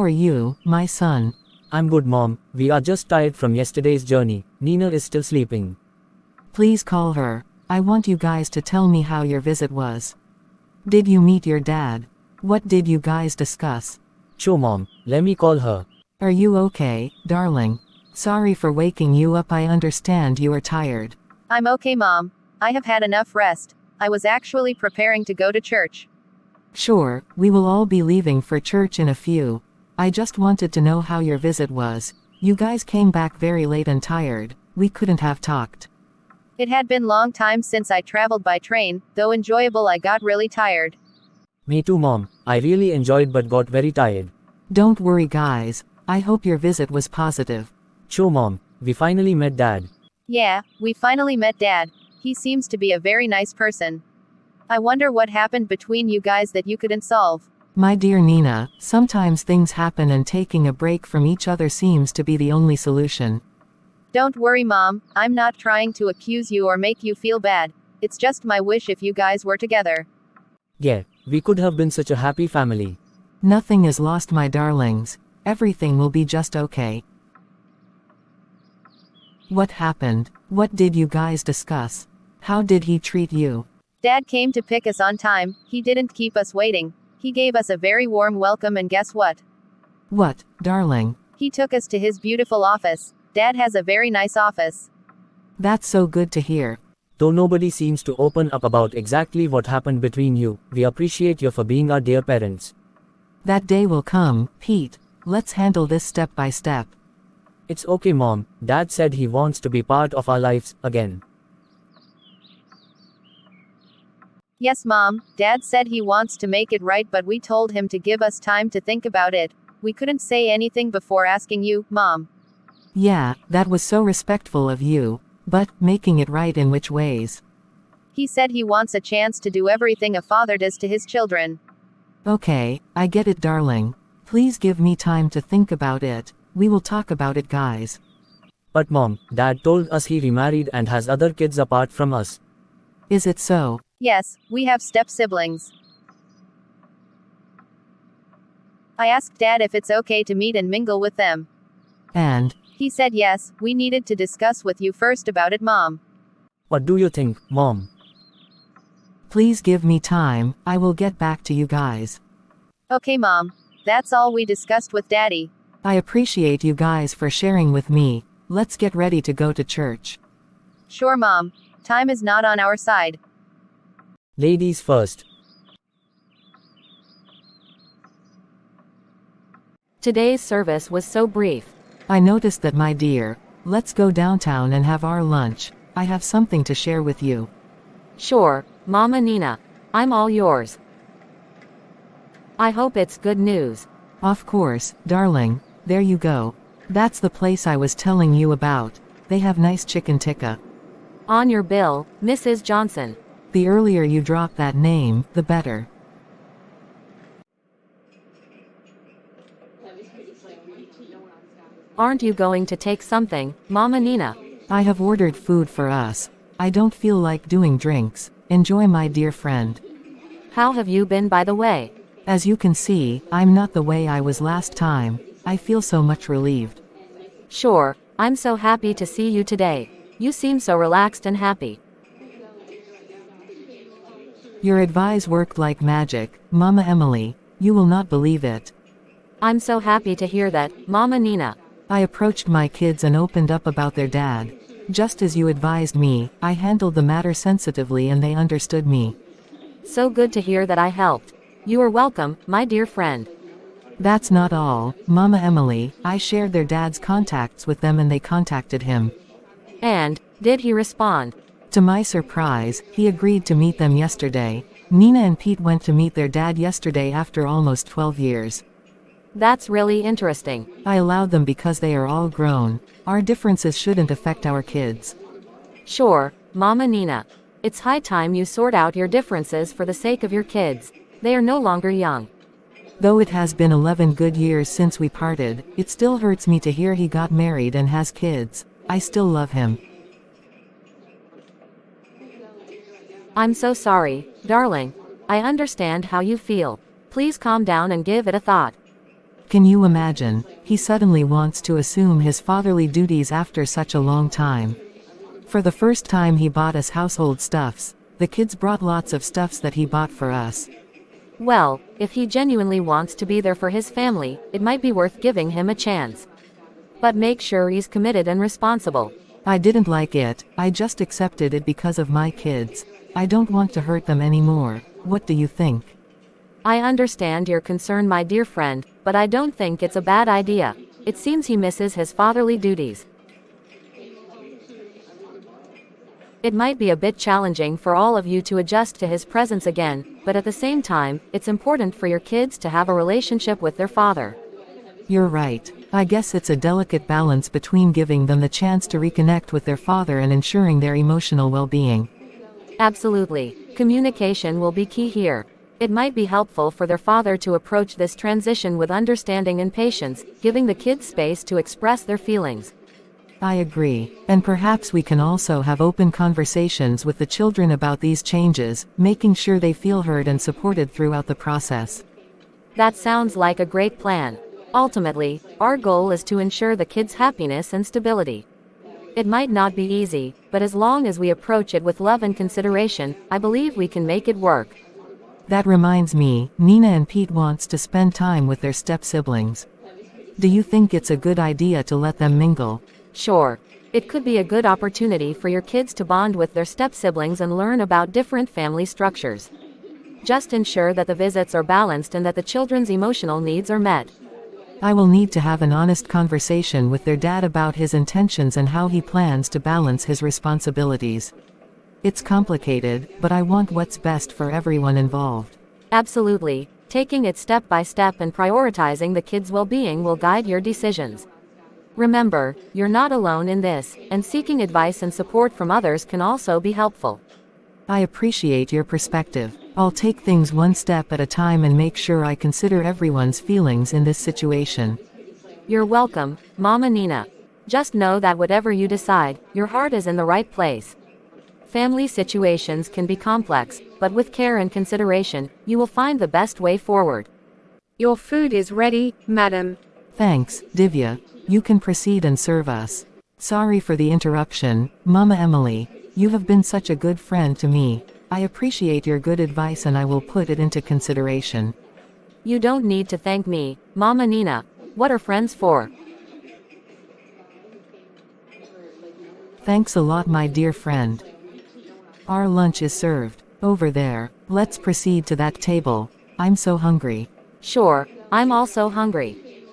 How are you, my son? I'm good, Mom. We are just tired from yesterday's journey. Nina is still sleeping. Please call her. I want you guys to tell me how your visit was. Did you meet your dad? What did you guys discuss? Sure, Mom. Let me call her. Are you okay, darling? Sorry for waking you up. I understand you are tired. I'm okay, Mom. I have had enough rest. I was actually preparing to go to church. Sure, we will all be leaving for church in a few. I just wanted to know how your visit was. You guys came back very late and tired. We couldn't have talked. It had been long time since I traveled by train, though enjoyable. I got really tired. Me too, Mom. I really enjoyed but got very tired. Don't worry, guys. I hope your visit was positive. Sure, Mom. We finally met Dad. Yeah, we finally met Dad. He seems to be a very nice person. I wonder what happened between you guys that you couldn't solve. My dear Nina, sometimes things happen and taking a break from each other seems to be the only solution. Don't worry, Mom. I'm not trying to accuse you or make you feel bad. It's just my wish if you guys were together. Yeah, we could have been such a happy family. Nothing is lost, my darlings. Everything will be just okay. What happened? What did you guys discuss? How did he treat you? Dad came to pick us on time. He didn't keep us waiting. He gave us a very warm welcome, and guess what? What, darling? He took us to his beautiful office. Dad has a very nice office. That's so good to hear. Though nobody seems to open up about exactly what happened between you, we appreciate you for being our dear parents. That day will come, Pete. Let's handle this step by step. It's okay, Mom. Dad said he wants to be part of our lives again. Yes, Mom. Dad said he wants to make it right, but we told him to give us time to think about it. We couldn't say anything before asking you, Mom. Yeah, that was so respectful of you. But, making it right in which ways? He said he wants a chance to do everything a father does to his children. Okay, I get it, darling. Please give me time to think about it. We will talk about it, guys. But Mom, Dad told us he remarried and has other kids apart from us. Is it so? Yes, we have step-siblings. I asked Dad if it's okay to meet and mingle with them. And? He said yes. We needed to discuss with you first about it, Mom. What do you think, Mom? Please give me time. I will get back to you guys. Okay, Mom. That's all we discussed with Daddy. I appreciate you guys for sharing with me. Let's get ready to go to church. Sure, Mom. Time is not on our side. Ladies first. Today's service was so brief. I noticed that, my dear. Let's go downtown and have our lunch. I have something to share with you. Sure, Mama Nina. I'm all yours. I hope it's good news. Of course, darling. There you go. That's the place I was telling you about. They have nice chicken tikka. On your bill, Mrs. Johnson. The earlier you drop that name, the better. Aren't you going to take something, Mama Nina? I have ordered food for us. I don't feel like doing drinks. Enjoy, my dear friend. How have you been, by the way? As you can see, I'm not the way I was last time. I feel so much relieved. Sure, I'm so happy to see you today. You seem so relaxed and happy. Your advice worked like magic, Mama Emily. You will not believe it. I'm so happy to hear that, Mama Nina. I approached my kids and opened up about their dad. Just as you advised me, I handled the matter sensitively and they understood me. So good to hear that I helped. You are welcome, my dear friend. That's not all, Mama Emily. I shared their dad's contacts with them and they contacted him. And, did he respond? To my surprise, he agreed to meet them yesterday. Nina and Pete went to meet their dad yesterday after almost 12 years. That's really interesting. I allowed them because they are all grown. Our differences shouldn't affect our kids. Sure, Mama Nina. It's high time you sort out your differences for the sake of your kids. They are no longer young. Though it has been 11 good years since we parted, it still hurts me to hear he got married and has kids. I still love him. I'm so sorry, darling. I understand how you feel. Please calm down and give it a thought. Can you imagine? He suddenly wants to assume his fatherly duties after such a long time. For the first time he bought us household stuffs. The kids brought lots of stuffs that he bought for us. Well, if he genuinely wants to be there for his family, it might be worth giving him a chance. But make sure he's committed and responsible. I didn't like it, I just accepted it because of my kids. I don't want to hurt them anymore. What do you think? I understand your concern, my dear friend, but I don't think it's a bad idea. It seems he misses his fatherly duties. It might be a bit challenging for all of you to adjust to his presence again, but at the same time, it's important for your kids to have a relationship with their father. You're right. I guess it's a delicate balance between giving them the chance to reconnect with their father and ensuring their emotional well-being. Absolutely. Communication will be key here. It might be helpful for their father to approach this transition with understanding and patience, giving the kids space to express their feelings. I agree. And perhaps we can also have open conversations with the children about these changes, making sure they feel heard and supported throughout the process. That sounds like a great plan. Ultimately, our goal is to ensure the kids' happiness and stability. It might not be easy, but as long as we approach it with love and consideration, I believe we can make it work. That reminds me, Nina and Pete wants to spend time with their step-siblings. Do you think it's a good idea to let them mingle? Sure. It could be a good opportunity for your kids to bond with their step-siblings and learn about different family structures. Just ensure that the visits are balanced and that the children's emotional needs are met. I will need to have an honest conversation with their dad about his intentions and how he plans to balance his responsibilities. It's complicated, but I want what's best for everyone involved. Absolutely. Taking it step by step and prioritizing the kids' well-being will guide your decisions. Remember, you're not alone in this, and seeking advice and support from others can also be helpful. I appreciate your perspective. I'll take things one step at a time and make sure I consider everyone's feelings in this situation. You're welcome, Mama Nina. Just know that whatever you decide, your heart is in the right place. Family situations can be complex, but with care and consideration, you will find the best way forward. Your food is ready, madam. Thanks, Divya. You can proceed and serve us. Sorry for the interruption, Mama Emily. You have been such a good friend to me. I appreciate your good advice and I will put it into consideration. You don't need to thank me, Mama Nina. What are friends for? Thanks a lot, my dear friend. Our lunch is served. Over there. Let's proceed to that table. I'm so hungry. Sure, I'm also hungry.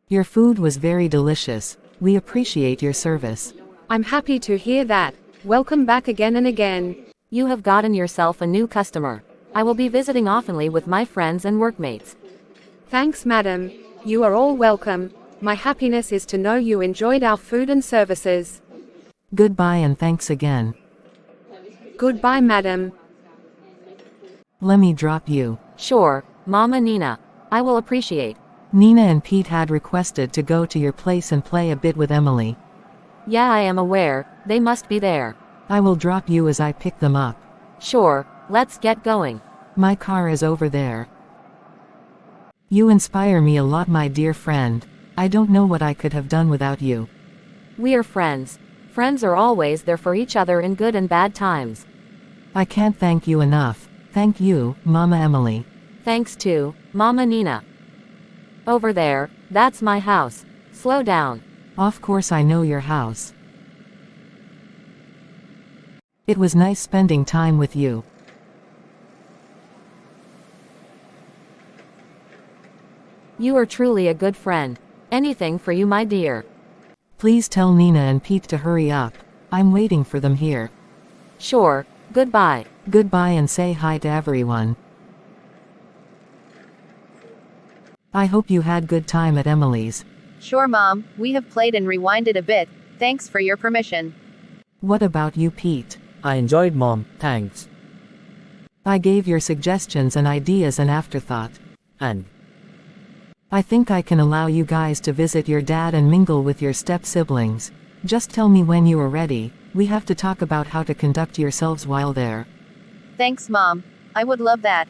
Your food was very delicious. We appreciate your service. I'm happy to hear that. Welcome back again and again. You have gotten yourself a new customer. I will be visiting oftenly with my friends and workmates. Thanks, madam. You are all welcome. My happiness is to know you enjoyed our food and services. Goodbye and thanks again. Goodbye, madam. Let me drop you. Sure, Mama Nina. I will appreciate. Nina and Pete had requested to go to your place and play a bit with Emily. Yeah, I am aware. They must be there. I will drop you as I pick them up. Sure, let's get going. My car is over there. You inspire me a lot, my dear friend. I don't know what I could have done without you. We are friends. Friends are always there for each other in good and bad times. I can't thank you enough. Thank you, Mama Emily. Thanks to Mama Nina. Over there, that's my house. Slow down. Of course I know your house. It was nice spending time with you. You are truly a good friend. Anything for you, my dear. Please tell Nina and Pete to hurry up. I'm waiting for them here. Sure, goodbye. Goodbye and say hi to everyone. I hope you had good time at Emily's. Sure, Mom. We have played and rewinded a bit. Thanks for your permission. What about you, Pete? I enjoyed, Mom, thanks. I gave your suggestions and ideas an afterthought. And I think I can allow you guys to visit your dad and mingle with your step-siblings. Just tell me when you are ready. We have to talk about how to conduct yourselves while there. Thanks, Mom. I would love that.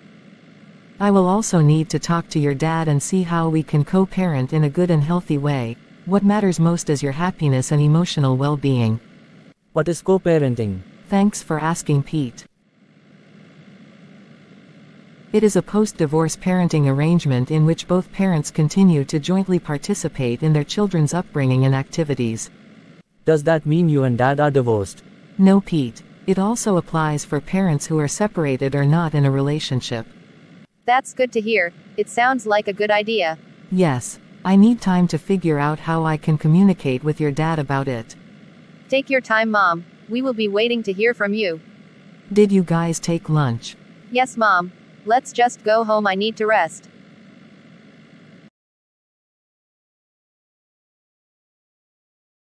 I will also need to talk to your dad and see how we can co-parent in a good and healthy way. What matters most is your happiness and emotional well-being. What is co-parenting? Thanks for asking, Pete. It is a post-divorce parenting arrangement in which both parents continue to jointly participate in their children's upbringing and activities. Does that mean you and dad are divorced? No, Pete. It also applies for parents who are separated or not in a relationship. That's good to hear. It sounds like a good idea. Yes. I need time to figure out how I can communicate with your dad about it. Take your time, Mom. We will be waiting to hear from you. Did you guys take lunch? Yes, Mom. Let's just go home. I need to rest.